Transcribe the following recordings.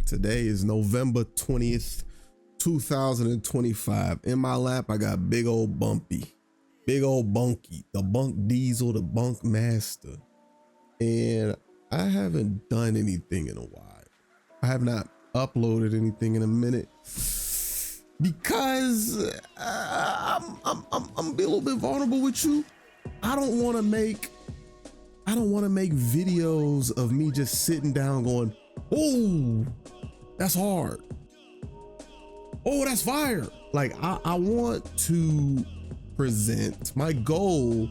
Today is November 20th, 2025. In my lap, I got big old Bunky, the Bunk Diesel, the Bunk Master. And I haven't done anything in a while. I have not uploaded anything in a minute because I'm be a little bit vulnerable with you. I don't want to make videos of me just sitting down going, oh, that's hard. Oh, that's fire. Like I want to present. My goal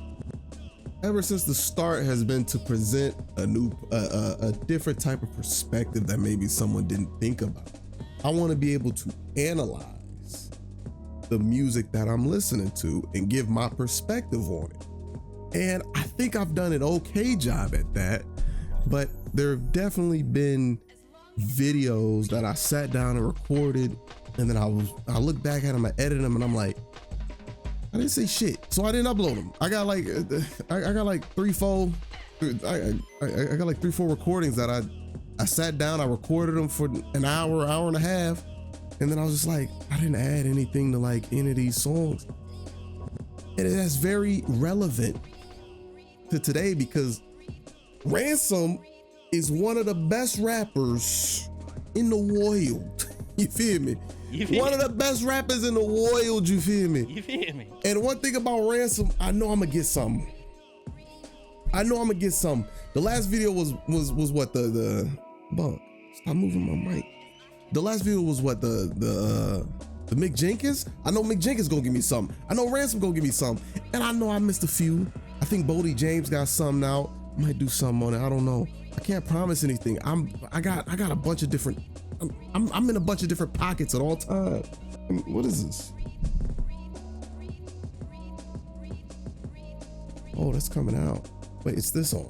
ever since the start has been to present a different type of perspective that maybe someone didn't think about. I want to be able to analyze the music that I'm listening to and give my perspective on it. And I think I've done an okay job at that, but there have definitely been videos that I sat down and recorded, and then I look back at them, I edit them, and I'm like, I didn't say shit, so I didn't upload them. I got like three, four recordings that I sat down, I recorded them for an hour and a half, and then I was just like, I didn't add anything to like any of these songs. And that's very relevant to today because Ransom is one of the best rappers in the world. You feel me? One of the best rappers in the world, you feel me? You feel me? And one thing about Ransom, I know I'm gonna get something. The last video was what the Bunk, stop moving my mic. The last video was what the Mick Jenkins. I know Mick Jenkins gonna give me something. I know Ransom gonna give me something. And I know I missed a few. I think Bodie James got something out. Might do something on it. I don't know. I can't promise anything. I got a bunch of different. I'm in a bunch of different pockets at all times. What is this? Oh, that's coming out. Wait, it's this on.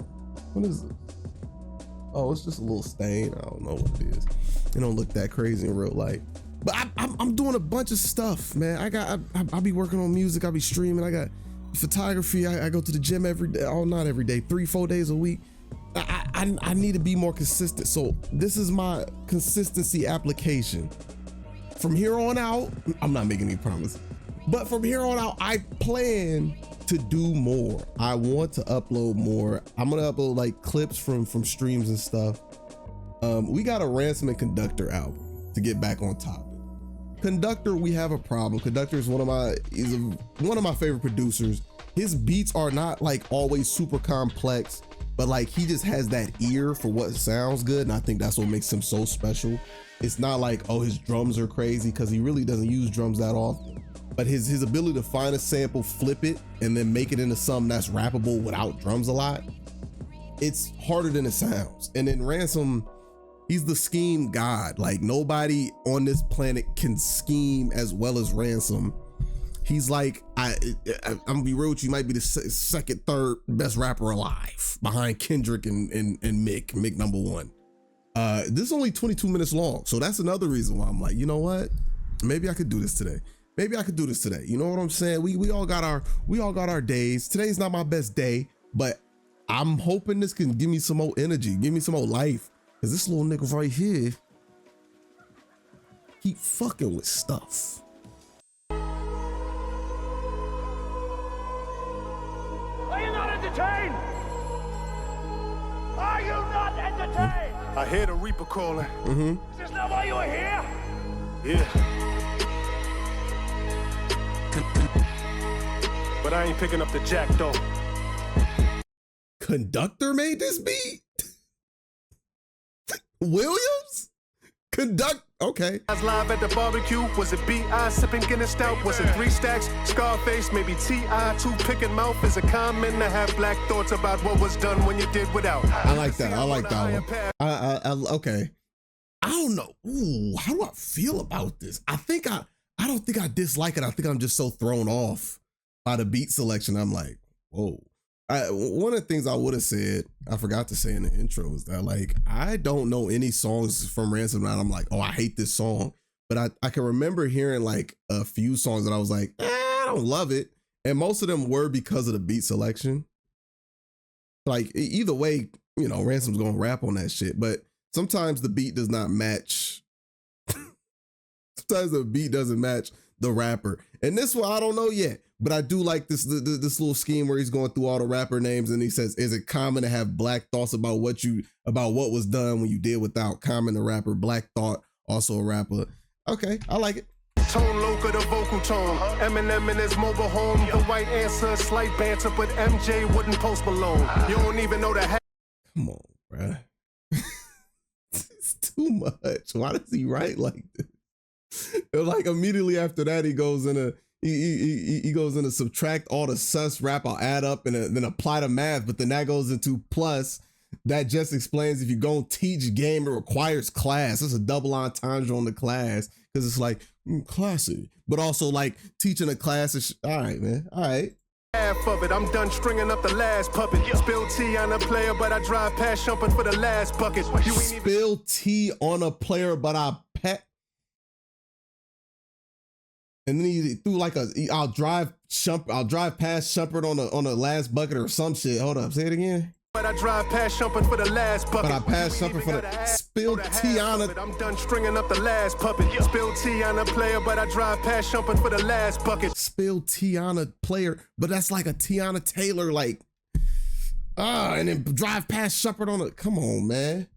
What is it? Oh, it's just a little stain. I don't know what it is. It don't look that crazy in real life. But I'm doing a bunch of stuff, man. I'll be working on music. I'll be streaming. I got photography. I go to the gym every day. Oh, not every day. 3-4 days a week. I need to be more consistent. So this is my consistency application. From here on out, I'm not making any promises, but from here on out, I plan to do more. I want to upload more. I'm gonna upload like clips from streams and stuff. We got a Ransom and Conductor album to get back on topic. Conductor, we have a problem. Conductor is one of my favorite producers. His beats are not like always super complex, but like he just has that ear for what sounds good, and I think that's what makes him so special. It's not like, oh, his drums are crazy, because he really doesn't use drums that often, but his ability to find a sample, flip it, and then make it into something that's rappable without drums a lot, it's harder than it sounds. And then Ransom, he's the scheme god. Like nobody on this planet can scheme as well as Ransom. He's like, I'm gonna be real with you, he might be the second, third best rapper alive behind Kendrick and Mick number one. This is only 22 minutes long. So that's another reason why I'm like, you know what? Maybe I could do this today. You know what I'm saying? We all got our days. Today's not my best day, but I'm hoping this can give me some more energy, give me some more life. Cause this little nigga right here, keep fucking with stuff. Are you not entertained? Are you not entertained? I hear the Reaper calling. Is this not why you were here? Yeah. But I ain't picking up the jack though. Conductor made this beat? Williams? Okay. I was live at the barbecue. Was it B.I. sipping Guinness stout? Was it 3 stacks? Scarface, maybe T.I. 2 picking mouth is a common to have black thoughts about what was done when you did without. I like that one. Okay. I don't know. Ooh, how do I feel about this? I don't think I dislike it. I think I'm just so thrown off by the beat selection. I'm like, whoa. One of the things I would have said, I forgot to say in the intro, is that like, I don't know any songs from Ransom that I'm like, oh, I hate this song. But I can remember hearing like a few songs that I was like, I don't love it. And most of them were because of the beat selection. Like either way, you know, Ransom's gonna rap on that shit, but sometimes the beat does not match sometimes the beat doesn't match the rapper. And this one, I don't know yet, but I do like this little scheme where he's going through all the rapper names and he says, is it common to have black thoughts about what was done when you did without? Common, the rapper, Black Thought, also a rapper. Okay, I like it. Tone local, the vocal tone. Eminem in his mobile home. The right answer, slight banter, but MJ wouldn't post Malone. You don't even know the Come on, bruh. It's too much. Why does he write like this? Like immediately after that, he goes into subtract all the sus rap. I'll add up and then apply the math. But then that goes into plus. That just explains if you're going to teach game, it requires class. It's a double entendre on the class because it's like classy, but also like teaching a class is all right, man. All right. half of it. I'm done stringing up the last puppet. Spill tea on a player, but I drive past jumping for the last bucket. You ain't Spill tea on a player, but I pet. And then he threw like I'll drive past Shumpert on the last bucket or some shit. Hold up, say it again. But I drive past jumping for the last bucket. But I pass jumping for the spill tea on a. I'm done stringing up the last puppet. Spill tea on a player, but I drive past jumping for the last bucket. Spill tea on a player, but that's like a Tiana Taylor, like and then drive past Shumpert on a. Come on, man.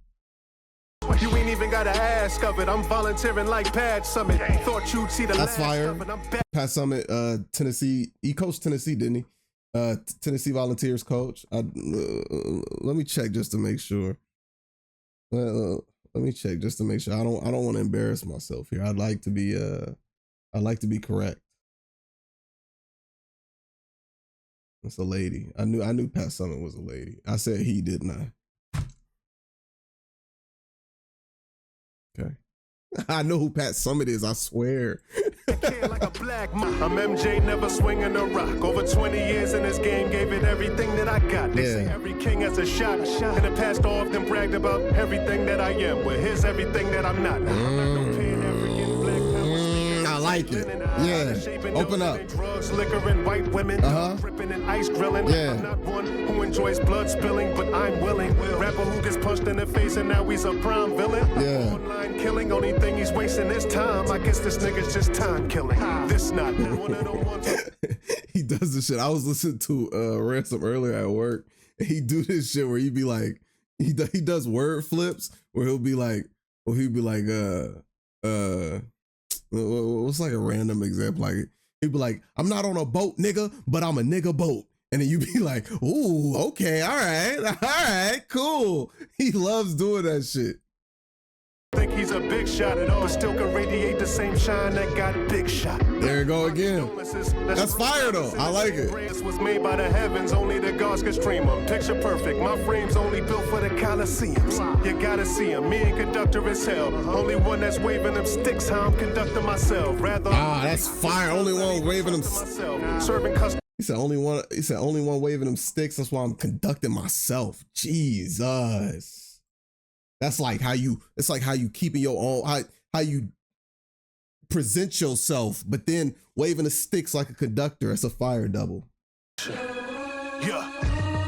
You ain't even gotta ask of it. I'm volunteering like Pat Summit. Thought you'd see the That's last fire. of it. I'm back. Pat Summit, Tennessee. He coached Tennessee, didn't he? Tennessee Volunteers coach. Let me check just to make sure. Let me check just to make sure. I don't want to embarrass myself here. I'd like to be correct. It's a lady. I knew Pat Summit was a lady. I said he, didn't I? Okay. I know who Pat Summit is, I swear. Like a black man. I'm MJ, never swinging a rock. Over 20 years in this game, gave it everything that I got. They say every king has a shot. In the past, often bragged about everything that I am. Well, here's everything that I'm not. I like it. Yeah. Open up. Drugs, liquor, and white women. Dripping and ice grilling. Yeah. I'm not one who enjoys blood spilling, but I'm willing. Rapper who gets punched in the face and now he's a prime villain. Yeah. Online killing, only thing he's wasting his time. I guess this nigga's just time killing. This not one of them ones. He does this shit. I was listening to Ransom earlier at work. And he do this shit where he be like, he does word flips where he'll be like, what's like a random example? Like he'd be like, I'm not on a boat, nigga, but I'm a nigga boat. And then you be like, ooh, okay, all right, cool. He loves doing that shit. Think he's a big shot, but still can radiate the same shine that got big shot. There you go again. That's fire though. I like it. This was made by the heavens, only the gods could stream them. Picture perfect. My frame's only built for the Coliseums. You gotta see him. Me and conductor is hell. Only one that's waving them sticks. How I'm conducting myself. Rather. That's fire. Only one waving them. Serving customers. He said only one waving them sticks. That's why I'm conducting myself. Jesus. That's like how you. It's like how you keeping your own. How you present yourself, but then waving the sticks like a conductor. It's a fire double. Yeah.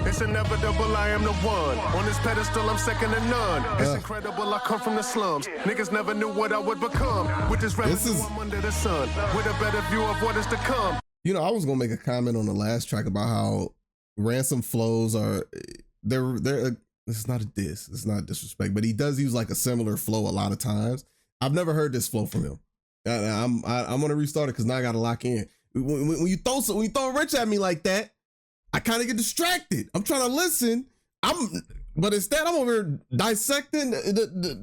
It's inevitable, I am the one. On this pedestal, I'm second to none. It's incredible, I come from the slums. Niggas never knew what I would become. With this revenue, I'm under the sun. With a better view of what is to come. You know, I was gonna make a comment on the last track about how Ransom flows are they're it's not a diss, it's not disrespect, but he does use like a similar flow a lot of times. I've never heard this flow from him. I'm gonna restart it because now I gotta lock in. When you throw Rich at me like that, I kind of get distracted. I'm trying to listen. But instead I'm over here dissecting,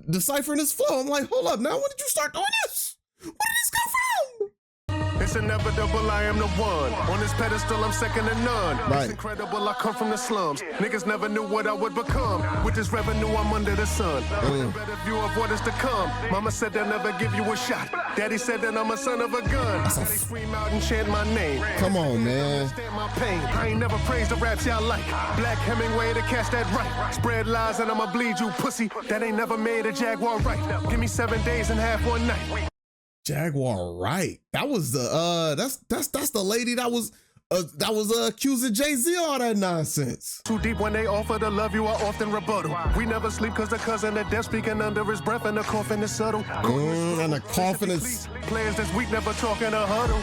deciphering this flow. I'm like, hold up, now when did you start doing this? Where did this come from? It's inevitable, I am the one. On this pedestal, I'm second to none. Right. It's incredible, I come from the slums. Niggas never knew what I would become. With this revenue, I'm under the sun. With a better view of what is to come. Mama said they'll never give you a shot. Daddy said that I'm a son of a gun. They scream out and chant my name. Come on, man. Understand my pain. I ain't never praised the raps y'all like. Black Hemingway to catch that right. Spread lies and I'ma bleed you, pussy. That ain't never made a Jaguar right. Give me 7 days and half one night. Jaguar, right? That was the that's the lady that was that was accusing Jay-Z all that nonsense. Too deep when they offer to love you, I often rebuttal. We never sleep cause the cousin of death speaking under his breath and the coffin is subtle. And the coffin is... Players this week never talk in a huddle.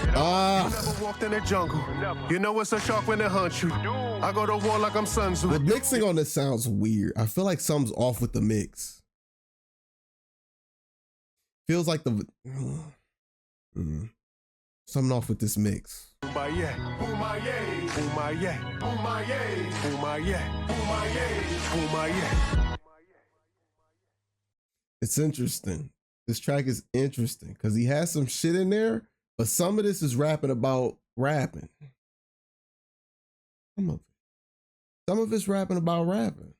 Never walked in the jungle. You know it's a shark when it hunts you. I go to war like I'm Sun Tzu. The mixing on this sounds weird. I feel like something's off with the mix. Feels like the... something off with this mix. It's interesting. This track is interesting because he has some shit in there, but some of this is rapping about rapping. Some of it's rapping about rapping.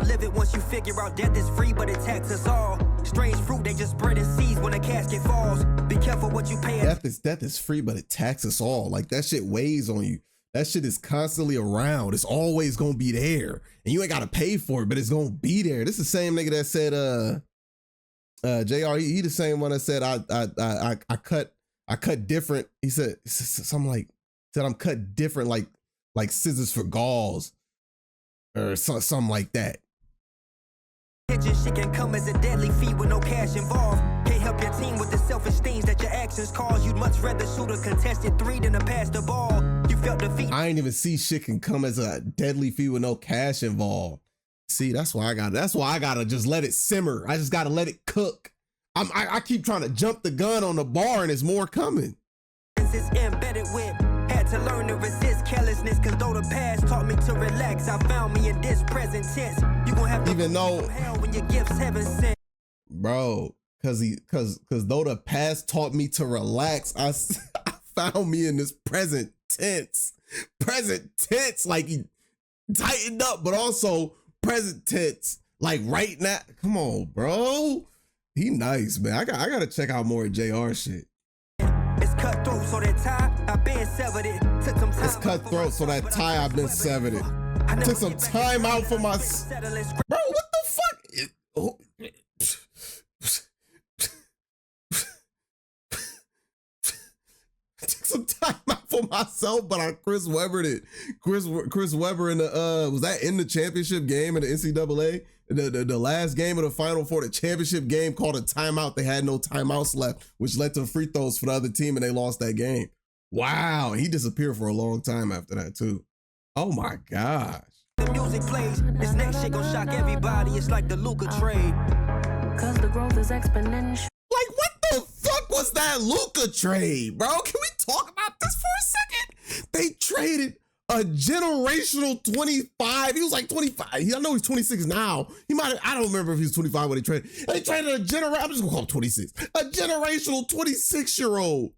Live it once you figure out death is free, but it taxes us all. Strange fruit, they just spread and seeds when a casket falls. Be careful what you pay. Death is free, but it taxes us all. Like that shit weighs on you. That shit is constantly around. It's always gonna be there. And you ain't gotta pay for it, but it's gonna be there. This is the same nigga that said JR, he the same one that said I cut different. He said something like I'm cut different like scissors for gauze or something like that. Shit can come as a deadly feat with no cash involved. Can't help your team with the selfish things that your actions cause. You'd much rather shoot a contested 3 than to pass the ball. You felt defeat. I ain't even see shit can come as a deadly feat with no cash involved. See, that's why I gotta just let it simmer. I just gotta let it cook. I keep trying to jump the gun on the bar and there's more coming. It's embedded with. Had to learn to resist carelessness, cause though the past taught me to relax, I found me in this present tense. You gonna have to even though hell when your gifts heaven sent. Bro, cause though the past taught me to relax, I found me in this present tense. Present tense, like he tightened up, but also present tense, like right now. Come on, bro. He nice, man. I gotta check out more of JR shit. It's cutthroat, so that tie, I've been severed it. Took some time. It's cutthroat, so that tie, I've been severed it. Took some time out for my... Bro, what the fuck? Took some time out for myself, but I Chris Webbered it. Chris Webber in the, was that in the championship game in the NCAA? The last game of the final for the championship game called a timeout. They had no timeouts left, which led to free throws for the other team, and they lost that game. Wow, he disappeared for a long time after that too. Oh my gosh. The music plays. This next shit gon' shock everybody. It's like the Luka trade. Cause the growth is exponential. Like what the fuck was that Luka trade, bro? Can we talk about this for a second? They traded a generational 25. He was like 25. I know he's 26 now. He might have, I don't remember if he was 25 when they traded. They traded a I'm just gonna call him 26. A generational 26-year-old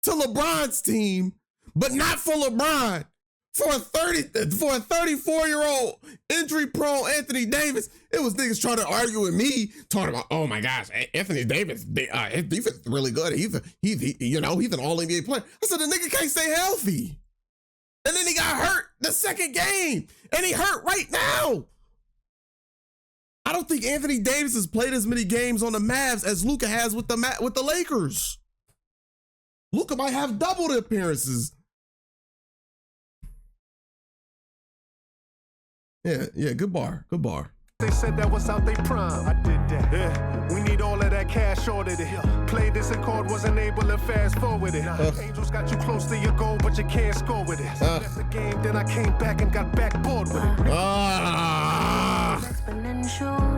to LeBron's team, but not for LeBron. For a 34-year-old injury-prone Anthony Davis. It was niggas trying to argue with me, talking about, oh my gosh, Anthony Davis, his defense is really good. He's an all-NBA player. I said, the nigga can't stay healthy. And then he got hurt the second game. And he hurt right now. I don't think Anthony Davis has played as many games on the Mavs as Luka has with the Lakers. Luka might have double the appearances. Yeah, good bar. They said that was out they prime. I did that. Yeah, we need all of that cash ordered it. Played this accord, wasn't able to fast forward it. Angels got you close to your goal, but you can't score with it. Left the game, then I came back and got backboard with it.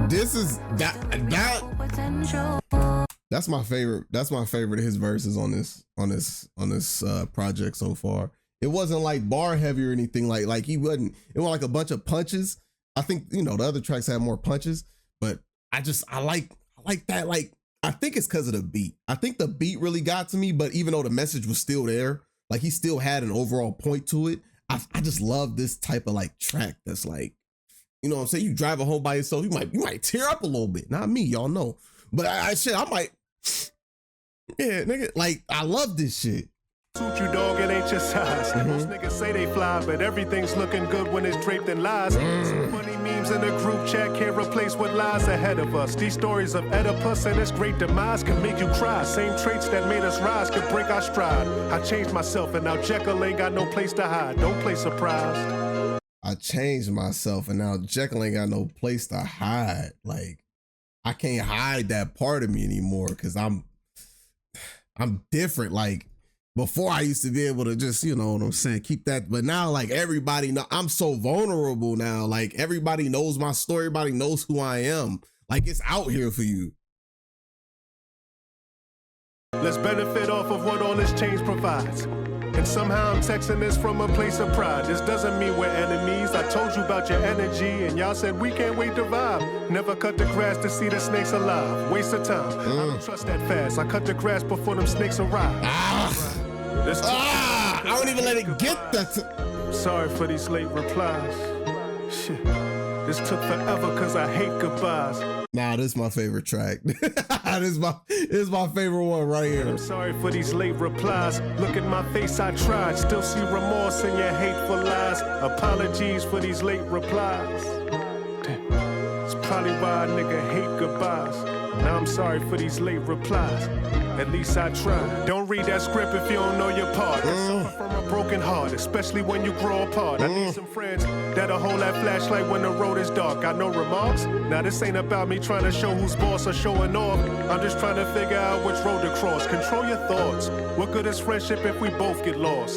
This is that. That's my favorite. That's my favorite of his verses on this project so far. It wasn't like bar heavy or anything like he wasn't. It was like a bunch of punches. I think, the other tracks had more punches, but I like that. Like, I think it's because of the beat. I think the beat really got to me, but even though the message was still there, like he still had an overall point to it. I just love this type of like track that's like, you know what I'm saying? You drive it home by yourself, you might tear up a little bit. Not me, y'all know. But I might, yeah, nigga, like I love this shit. Suit you, dog, it ain't your size. Most niggas say they fly, but everything's looking good when it's draped in lies. Some funny memes in the group chat can't replace what lies ahead of us. These stories of Oedipus and its great demise can make you cry. Same traits that made us rise could break our stride. I changed myself and now Jekyll ain't got no place to hide. Don't play surprised. I changed myself and now Jekyll ain't got no place to hide. Like, I can't hide that part of me anymore because I'm different. Like, before I used to be able to just, you know what I'm saying, keep that. But now, like, everybody know I'm so vulnerable now. Like, everybody knows my story. Everybody knows who I am. Like, it's out here for you. Let's benefit off of what all this change provides. And somehow I'm texting this from a place of pride. This doesn't mean we're enemies. I told you about your energy and y'all said we can't wait to vibe. Never cut the grass to see the snakes alive. Waste of time. I don't trust that fast. I cut the grass before them snakes arrive. I don't even let it get that. Sorry for these late replies. Shit. This took forever cause I hate goodbyes. Nah, this is my favorite track. This is my favorite one right here. I'm sorry for these late replies. Look at my face, I tried. Still see remorse in your hateful lies. Apologies for these late replies. Damn. It's probably why a nigga hate goodbyes. Now I'm sorry for these late replies. At least I tried. Don't read that script if you don't know your part. I suffer from a broken heart, especially when you grow apart. I need some friends that'll hold that flashlight when the road is dark. Got no remarks? Now this ain't about me trying to show who's boss or showing off. I'm just trying to figure out which road to cross. Control your thoughts. What good is friendship if we both get lost?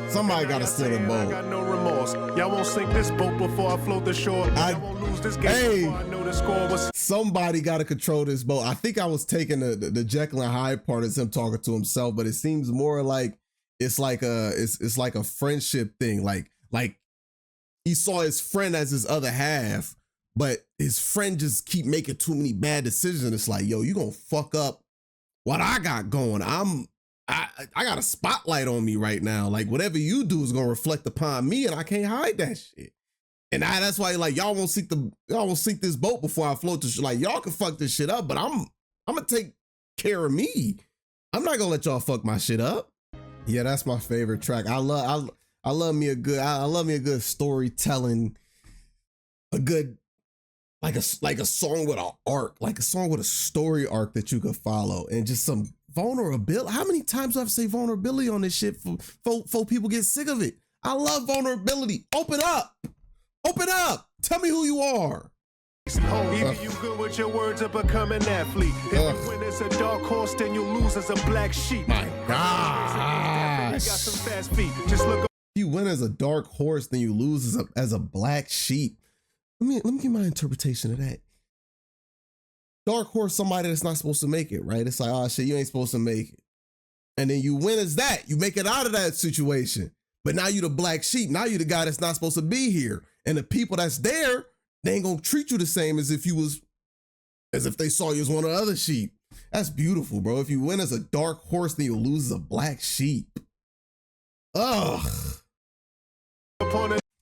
Somebody gotta steal the boat. I got no remorse. Y'all won't sink this boat before I float the shore. I won't lose this game before I know the score was. Somebody gotta control this boat. I think I was taking the Jekyll and Hyde part as him talking to himself, but it seems more like it's like a friendship thing. Like he saw his friend as his other half, but his friend just keep making too many bad decisions. It's like, yo, you gonna fuck up what I got going. I got a spotlight on me right now. Like, whatever you do is gonna reflect upon me, and I can't hide that shit. And that's why, like, y'all won't sink this boat before I float this shit. Like, y'all can fuck this shit up, but I'm gonna take care of me. I'm not gonna let y'all fuck my shit up. Yeah, that's my favorite track. I love me a good storytelling, a good like a song with an arc, like a song with a story arc that you could follow, and just some vulnerability. How many times do I have to say vulnerability on this shit for people get sick of it? I love vulnerability. Open up. Open up. Tell me who you are. Either you good with your words or become an athlete. If you win as a dark horse, then you lose as a black sheep. My gosh. Got some fast feet. Just look. You win as a dark horse, then you lose as a black sheep. Let me give my interpretation of that. Dark horse, somebody that's not supposed to make it, right? It's like, oh shit, you ain't supposed to make it. And then you win as that. You make it out of that situation. But now you the black sheep. Now you the guy that's not supposed to be here. And the people that's there, they ain't gonna treat you the same as if they saw you as one of the other sheep. That's beautiful, bro. If you win as a dark horse, then you lose as a black sheep. Ugh.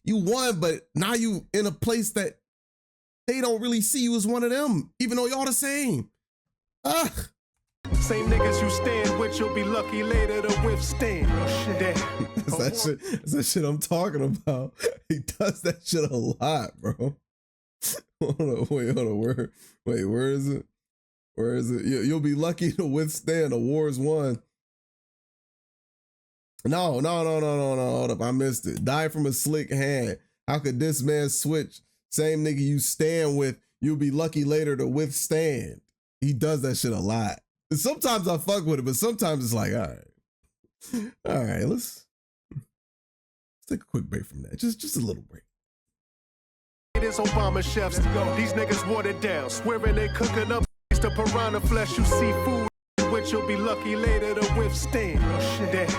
You won, but now you in a place that they don't really see you as one of them, even though y'all the same. Ugh. Same niggas you stand with, you'll be lucky later to withstand. That's that shit I'm talking about. He does that shit a lot, bro. Hold on, where is it? Where is it? You'll be lucky to withstand. A war's won. No, hold up. I missed it. Die from a slick hand. How could this man switch? Same nigga you stand with, you'll be lucky later to withstand. He does that shit a lot. And sometimes I fuck with it, but sometimes it's like, all right, let's take a quick break from that. Just a little break. It is Obama chefs. These niggas watered down, swearing they cooking up the piranha flesh. You see food, which you'll be lucky later to withstand. Damn.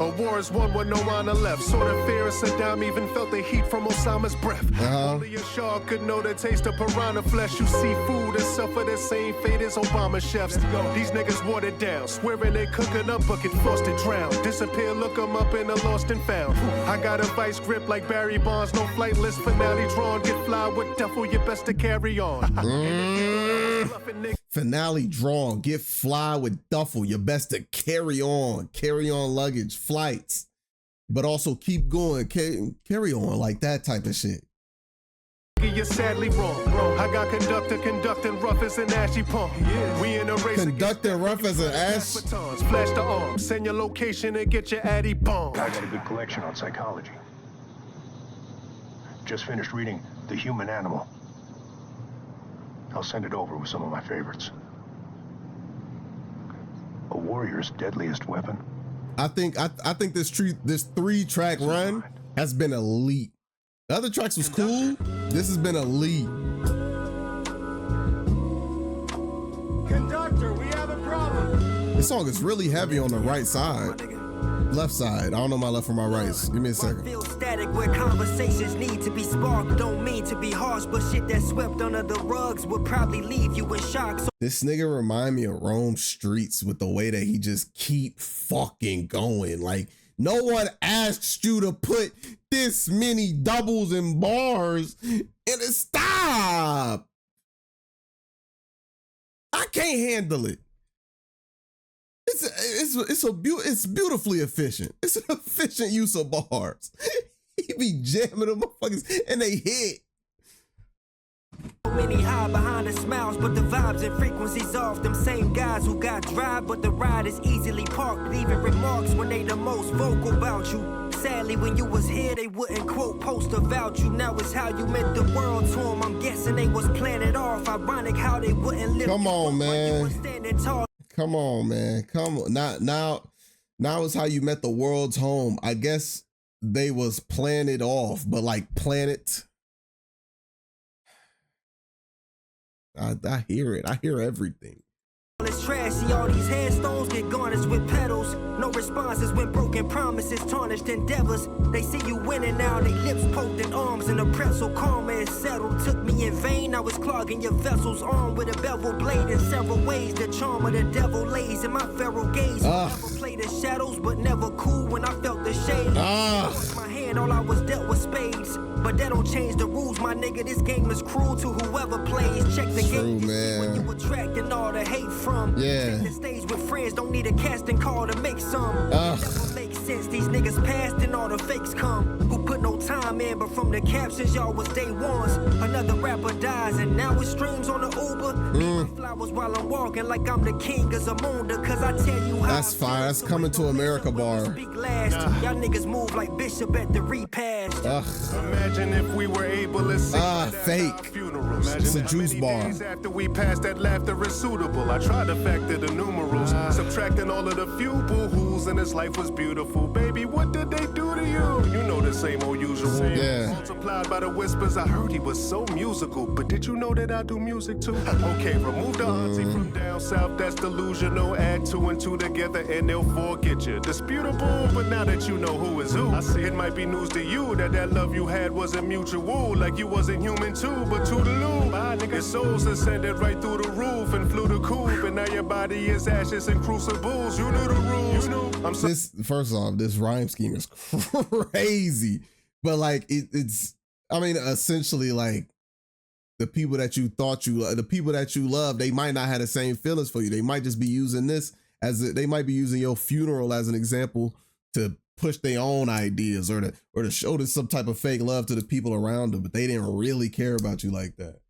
A war is won with no honor left. Sort of fear of Saddam, even felt the heat from Osama's breath. Only a shark could know the taste of piranha flesh. You see food and suffer the same fate as Obama chefs. These niggas watered down, swearing they cooking up, but get forced to drown. Disappear, look them up in a lost and found. I got a vice grip like Barry Bonds, no flight list, finale drawn. Get fly with duffel, you best to carry on. Finale drawn, get fly with duffel, your best to carry on luggage, flights, but also keep going, carry on, like that type of shit. nigga, you're sadly wrong. I got conductor conducting rough as an ashy pump. We in a race. Conducting rough as an ash. Flash the arm, send your location and get your addy bomb. I got a good collection on psychology. Just finished reading The Human Animal. I'll send it over with some of my favorites. A warrior's deadliest weapon. I think this 3-track run has been elite. The other tracks was cool. This has been elite. Conductor, we have a problem. This song is really heavy on the right side. Left side. I don't know my left from my right. Give me a second. Feel static where conversations need to be sparked. Don't mean to be harsh, but shit that swept under the rugs would probably leave you in shock. So This nigga remind me of Rome Streets with the way that he just keep fucking going. Like, no one asked you to put this many doubles and bars and it stop. I can't handle it. It's beautifully efficient. It's an efficient use of bars. He be jamming them motherfuckers and they hit. many hide behind the smiles, but the vibes and frequencies off. Them same guys who got drive, but the ride is easily parked. Leaving remarks when they the most vocal about you. Sadly, when you was here, they wouldn't quote post about you. Now it's how you meant the world to them. I'm guessing they was planning it off. Ironic how they wouldn't live. Come on, man. Tall. Come on, man. Come on. Now is how you met the world's home. I guess they was planted off, but like planet. I hear it. I hear everything. It's trashy, all these headstones get garnished with petals. No responses when broken promises, tarnished endeavors. They see you winning now, they lips poked in arms, and the pretzel karma is settled. Took me in vain, I was clogging your vessel's arm with a bevel blade in several ways. The charm of the devil lays in my feral gaze. Never played the shadows, but never cool when I felt the shade. My hand, all I was dealt with spades. But that don't change the rules, my nigga. This game is cruel to whoever plays. Check the game to see when you attracting all the hate from. Yeah. Take the stage with friends, don't need a casting call to make some. It never makes sense, these niggas passed and all the fakes come. Who put no time in, but from the captions, y'all was day ones. Another rapper dies, and now it streams on the Uber. Leave my flowers while I'm walking like I'm the king of Zamunda. Cause I tell you how That's fine. That's coming to America bar. Speak last. Y'all niggas move like Bishop at the repast. Imagine if we were able to see fake. funerals. It's a Imagine juice how many bar. days after we passed that laughter is suitable. I tried to factor the numerals, subtracting all of the few boo-hoos, and his life was beautiful. Baby, what did they do to you? You know the same old usual. Yeah. Multiplied by the whispers, I heard he was so musical. But did you know that I do music too? Okay, remove the auntie from down south, that's delusional. Add 2 and 2 together and they'll forget you. Disputable, but now that you know who is who, I see it might be news to you that love you had wasn't mutual. Like you wasn't human too, but toodaloo. Your souls ascended right through the roof and flew the coop, and now your body is ashes and crucibles. You knew the rules. You knew. I'm so First off, this rhyme scheme is crazy, but like it's. I mean, essentially, like the people that you thought the people that you love, they might not have the same feelings for you. They might just be using this they might be using your funeral as an example to push their own ideas or to show this some type of fake love to the people around them, but they didn't really care about you like that.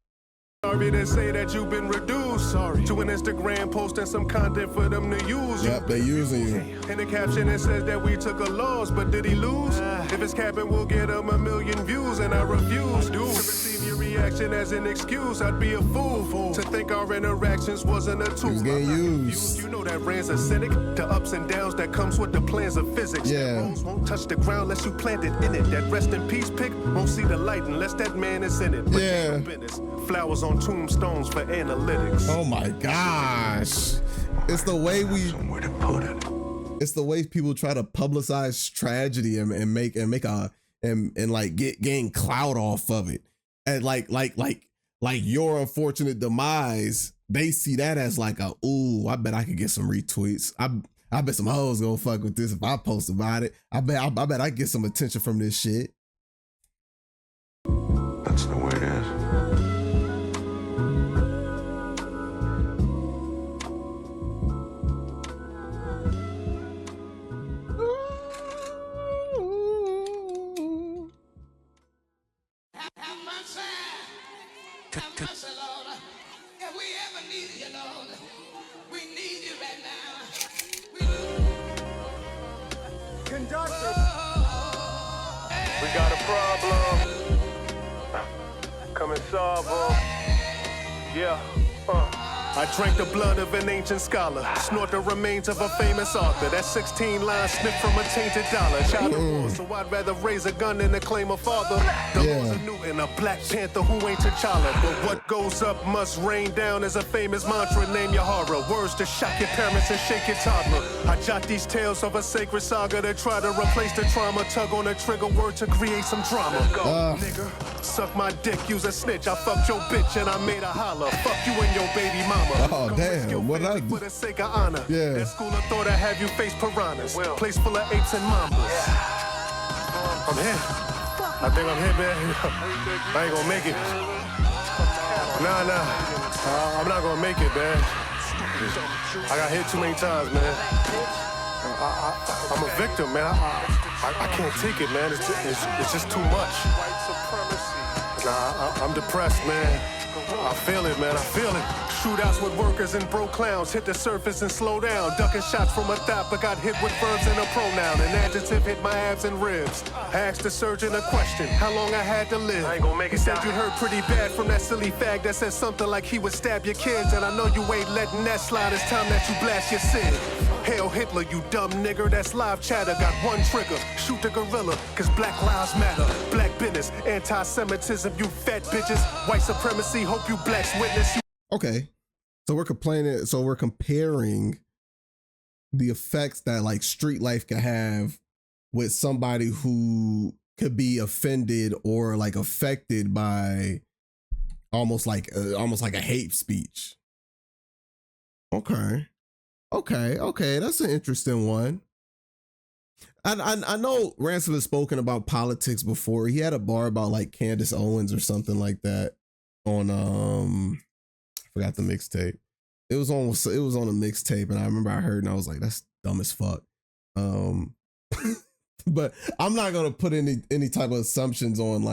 sorry to say that you've been reduced to an Instagram post and some content for them to use. Yep, they using you. In the caption it says that we took a loss, but did he lose? If it's capping, we'll get him 1 million views, and I refuse to receive your reaction as an excuse. I'd be a fool to think our interactions wasn't a tool. He was getting used. You know that Rand's a cynic. The ups and downs that comes with the plans of physics. Yeah. That rose won't touch the ground unless you plant it in it. That rest in peace pic won't see the light unless that man is in it. But Yeah. business. Flowers on tombstones for analytics. Oh my gosh. It's the way Somewhere to put it. it's the way people try to publicize tragedy and gain clout off of it. And like your unfortunate demise, they see that as like ooh, I bet I could get some retweets. I bet some hoes gonna fuck with this if I post about it. I bet I get some attention from this shit. That's the way it is. Conductor. We got a problem. Come and solve them. Yeah. I drank the blood of an ancient scholar, snort the remains of a famous author. That 16 lines snipped from a tainted dollar. Child of war, so I'd rather raise a gun than to claim a father. The laws of Newton, a Black Panther who ain't T'Challa. But what goes up must rain down is a famous mantra. Name your horror, words to shock your parents and shake your toddler. I jot these tales of a sacred saga that try to replace the trauma. Tug on a trigger word to create some drama. Go, nigga. Suck my dick, use a snitch. I fucked your bitch and I made her holler. Fuck you and your baby mama. Oh damn, what I for the sake of honor. Yeah. That school of thought I have you face piranhas. Place full of apes and mambas. I'm here. I think I'm here, man. I ain't gonna make it. Nah. I'm not gonna make it, man. I got hit too many times, man. I'm a victim, man. I can't take it, man. It's just too much. Nah, I'm depressed, man. I feel it, man. I feel it. Shootouts with workers and broke clowns hit the surface and slow down. Ducking shots from a thought, but got hit with verbs and a pronoun. An adjective hit my abs and ribs. I asked the surgeon a question, how long I had to live. I ain't gonna make it. He said you hurt pretty bad from that silly fag that said something like he would stab your kids. And I know you ain't letting that slide. It's time that you blast your Sid. Hail Hitler, you dumb nigger. That's live chatter. Got one trigger. Shoot the gorilla, cause Black Lives Matter. Black business, anti-Semitism, you fat bitches. White supremacy, hope you blacks witness. Okay. So we're complaining, so we're comparing the effects that like street life can have with somebody who could be offended or like affected by almost like a hate speech. Okay. That's an interesting one. I know Ransom has spoken about politics before. He had a bar about like Candace Owens or something like that on I forgot the mixtape. It was on a mixtape, and I remember I heard and I was like, that's dumb as fuck. But I'm not gonna put any type of assumptions on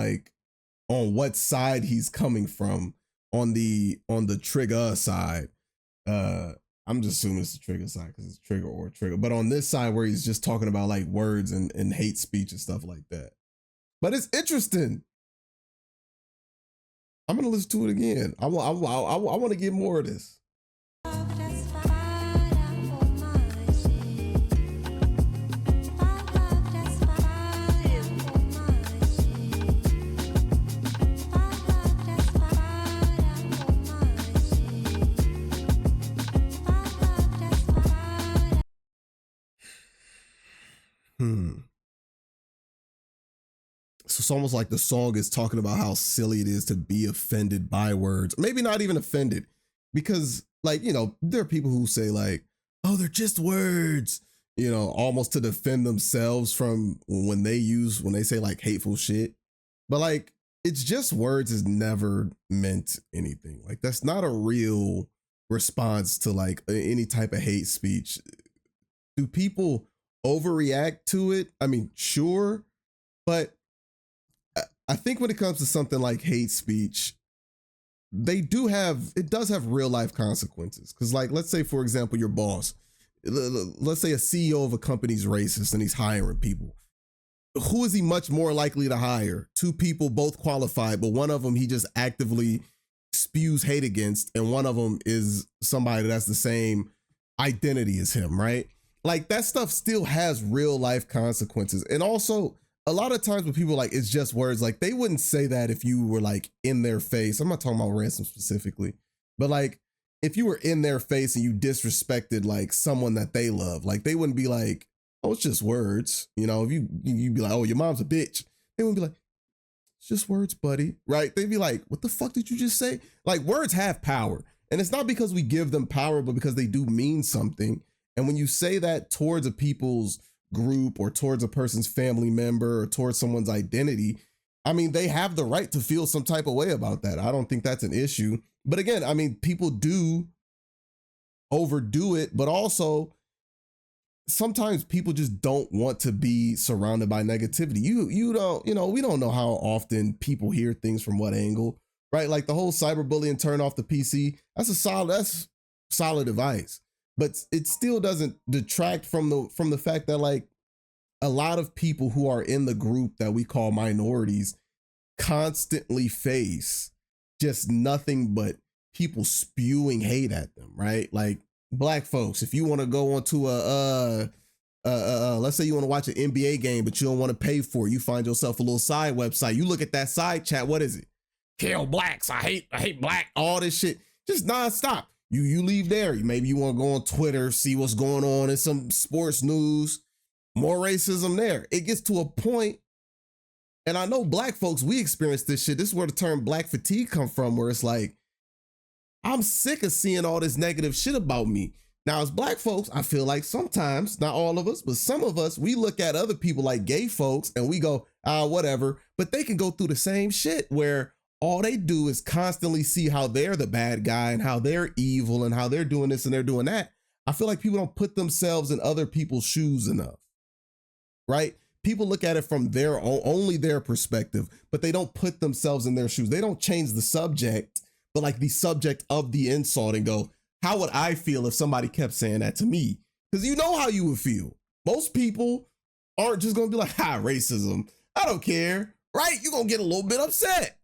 what side he's coming from on the trigger side. I'm just assuming it's the trigger side because it's trigger or trigger. But on this side where he's just talking about like words and hate speech and stuff like that. But it's interesting. I'm gonna listen to it again. I want to get more of this. So it's almost like the song is talking about how silly it is to be offended by words. Maybe not even offended, because like, you know, there are people who say like, oh, they're just words, you know, almost to defend themselves from when they say like hateful shit. But like, it's just words is never meant anything. Like that's not a real response to like any type of hate speech. Do people overreact to it? I mean, sure, but I think when it comes to something like hate speech, it does have real life consequences. Because like, let's say, for example, your boss, let's say a CEO of a company's racist and he's hiring people. Who is he much more likely to hire? Two people, both qualified, but one of them he just actively spews hate against, and one of them is somebody that's the same identity as him, right? Like that stuff still has real life consequences. And also, a lot of times when people like, it's just words, like they wouldn't say that if you were like in their face. I'm not talking about Ransom specifically, but like if you were in their face and you disrespected like someone that they love, like they wouldn't be like, oh, it's just words. You know, if you'd be like, oh, your mom's a bitch. They wouldn't be like, it's just words, buddy. Right? They'd be like, what the fuck did you just say? Like words have power. And it's not because we give them power, but because they do mean something. And when you say that towards a people's group or towards a person's family member or towards someone's identity, I mean, they have the right to feel some type of way about that. I don't think that's an issue. But again, I mean, people do overdo it, but also sometimes people just don't want to be surrounded by negativity. You don't, you know, we don't know how often people hear things from what angle, right? Like the whole cyberbullying turn off the PC, that's solid advice. But it still doesn't detract from the fact that like a lot of people who are in the group that we call minorities constantly face just nothing but people spewing hate at them, right? Like black folks, if you want to go onto let's say you want to watch an NBA game, but you don't want to pay for it, you find yourself a little side website, you look at that side chat, what is it? Kill blacks, I hate black, all this shit, just nonstop. You leave there, maybe you want to go on Twitter, see what's going on in some sports news, more racism there. It gets to a point, and I know black folks, we experience this shit. This is where the term black fatigue come from, where it's like, I'm sick of seeing all this negative shit about me. Now, as black folks, I feel like sometimes, not all of us, but some of us, we look at other people like gay folks and we go, whatever, but they can go through the same shit where all they do is constantly see how they're the bad guy and how they're evil and how they're doing this and they're doing that. I feel like people don't put themselves in other people's shoes enough, right? People look at it from their own, only their perspective, but they don't put themselves in their shoes. They don't change the subject, but like the subject of the insult and go, how would I feel if somebody kept saying that to me? Because you know how you would feel. Most people aren't just going to be like, racism, I don't care, right? You're going to get a little bit upset.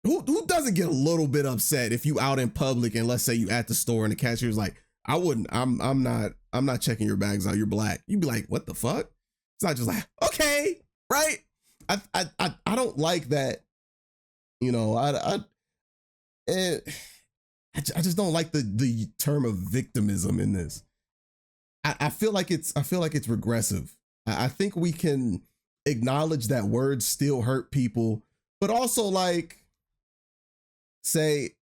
Who doesn't get a little bit upset if you out in public and let's say you at the store and the cashier's like, I'm not checking your bags out, you're black. You'd be like, what the fuck? It's not just like, okay, right? I don't like that. You know, I just don't like the term of victimism in this. I feel like it's regressive. I think we can acknowledge that words still hurt people, but also like say,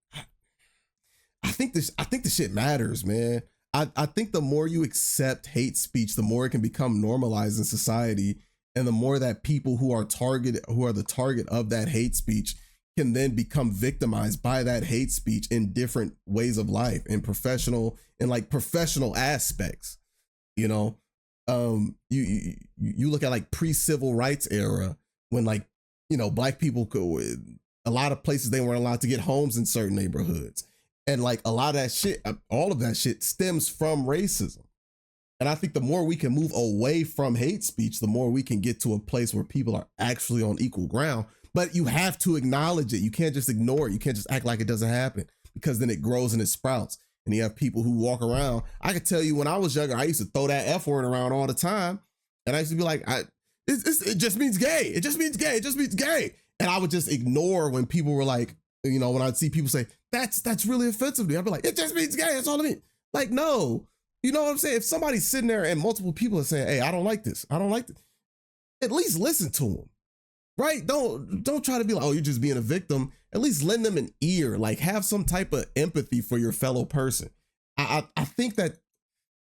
I think the shit matters, man. I think the more you accept hate speech, the more it can become normalized in society, and the more that people who are the target of that hate speech can then become victimized by that hate speech in different ways of life, in professional aspects. You know, you look at like pre-civil rights era when like, you know, black people could, a lot of places they weren't allowed to get homes in certain neighborhoods. And like a lot of that shit, all of that shit stems from racism. And I think the more we can move away from hate speech, the more we can get to a place where people are actually on equal ground. But you have to acknowledge it. You can't just ignore it. You can't just act like it doesn't happen, because then it grows and it sprouts. And you have people who walk around. I could tell you when I was younger, I used to throw that F word around all the time. And I used to be like, it just means gay. It just means gay. It just means gay. And I would just ignore when people were like, you know, when I'd see people say, that's really offensive to me. I'd be like, it just means gay. That's all I mean. Like, no, you know what I'm saying? If somebody's sitting there and multiple people are saying, hey, I don't like this, at least listen to them, right? Don't try to be like, oh, you're just being a victim. At least lend them an ear, like have some type of empathy for your fellow person. I think that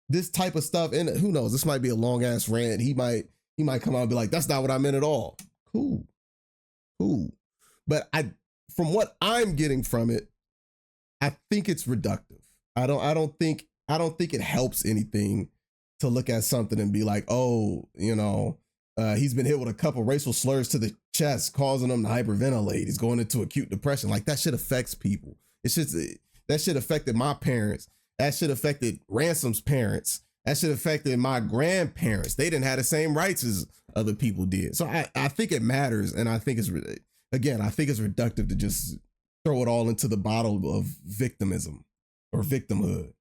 this type of stuff, and who knows, this might be a long ass rant. He might come out and be like, that's not what I meant at all. Cool. But from what I'm getting from it, I think it's reductive. I don't think it helps anything to look at something and be like, oh, you know, he's been hit with a couple racial slurs to the chest, causing him to hyperventilate. He's going into acute depression. Like that shit affects people. That shit affected my parents. That shit affected Ransom's parents. That shit affected my grandparents. They didn't have the same rights as other people did. So I think it matters. And I think it's reductive to just throw it all into the bottle of victimism or victimhood.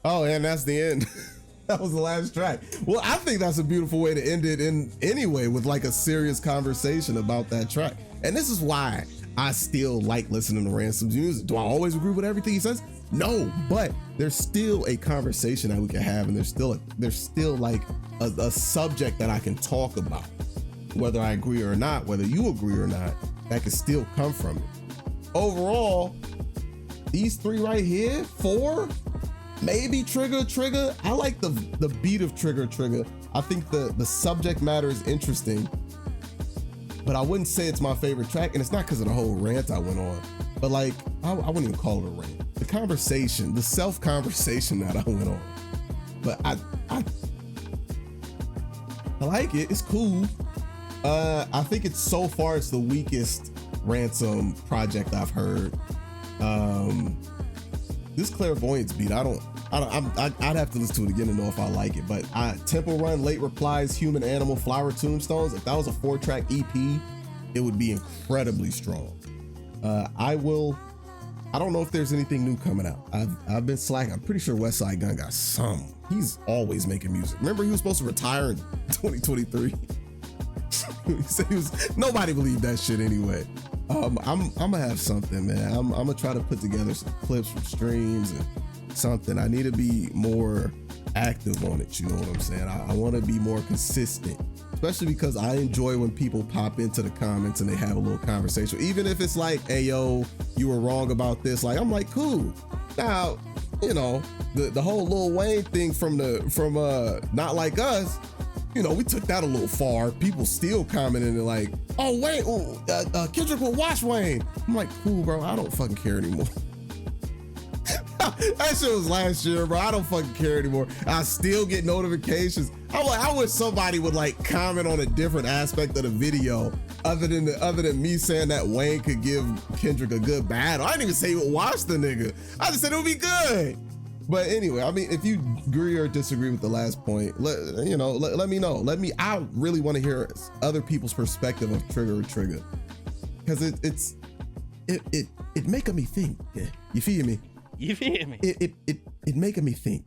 Oh, and that's the end. That was the last track. Well, I think that's a beautiful way to end it in anyway, with like a serious conversation about that track. And this is why I still like listening to Ransom's music. Do I always agree with everything he says? No, but there's still a conversation that we can have, and there's still like a subject that I can talk about. Whether I agree or not, whether you agree or not, that can still come from it. Overall, these three right here, 4, maybe Trigger. I like the beat of Trigger. I think the subject matter is interesting, but I wouldn't say it's my favorite track, and it's not because of the whole rant I went on, but like, I wouldn't even call it a rant. The conversation, the self-conversation that I went on. But I like it, it's cool. I think it's so far it's the weakest Ransom project I've heard. This Clairvoyance beat, I'd have to listen to it again to know if I like it, but Temple Run, Late Replies, Human Animal, Flower Tombstones, if that was a 4-track EP, it would be incredibly strong. I don't know if there's anything new coming out. I've been slacking. I'm pretty sure Westside Gunn got some. He's always making music. Remember he was supposed to retire in 2023? He said nobody believed that shit anyway. I'm gonna have something, man. I'm gonna try to put together some clips from streams and something. I need to be more active on it, you know what I'm saying? I want to be more consistent, especially because I enjoy when people pop into the comments and they have a little conversation, even if it's like, hey yo, you were wrong about this. Like, I'm like, cool. Now, you know, the whole Lil Wayne thing from Not Like Us, you know, we took that a little far. People still commenting and like, oh wait, Kendrick will watch Wayne. I'm like, cool, bro, I don't fucking care anymore. That shit was last year, bro. I don't fucking care anymore. I still get notifications. I'm like, I wish somebody would like comment on a different aspect of the video other than me saying that Wayne could give Kendrick a good battle. I didn't even say he would watch the nigga. I just said it would be good. But anyway, I mean, if you agree or disagree with the last point, let me know. I really want to hear other people's perspective of Trigger or Trigger, because it making me think. Yeah, you feel me? You feel me? It making me think.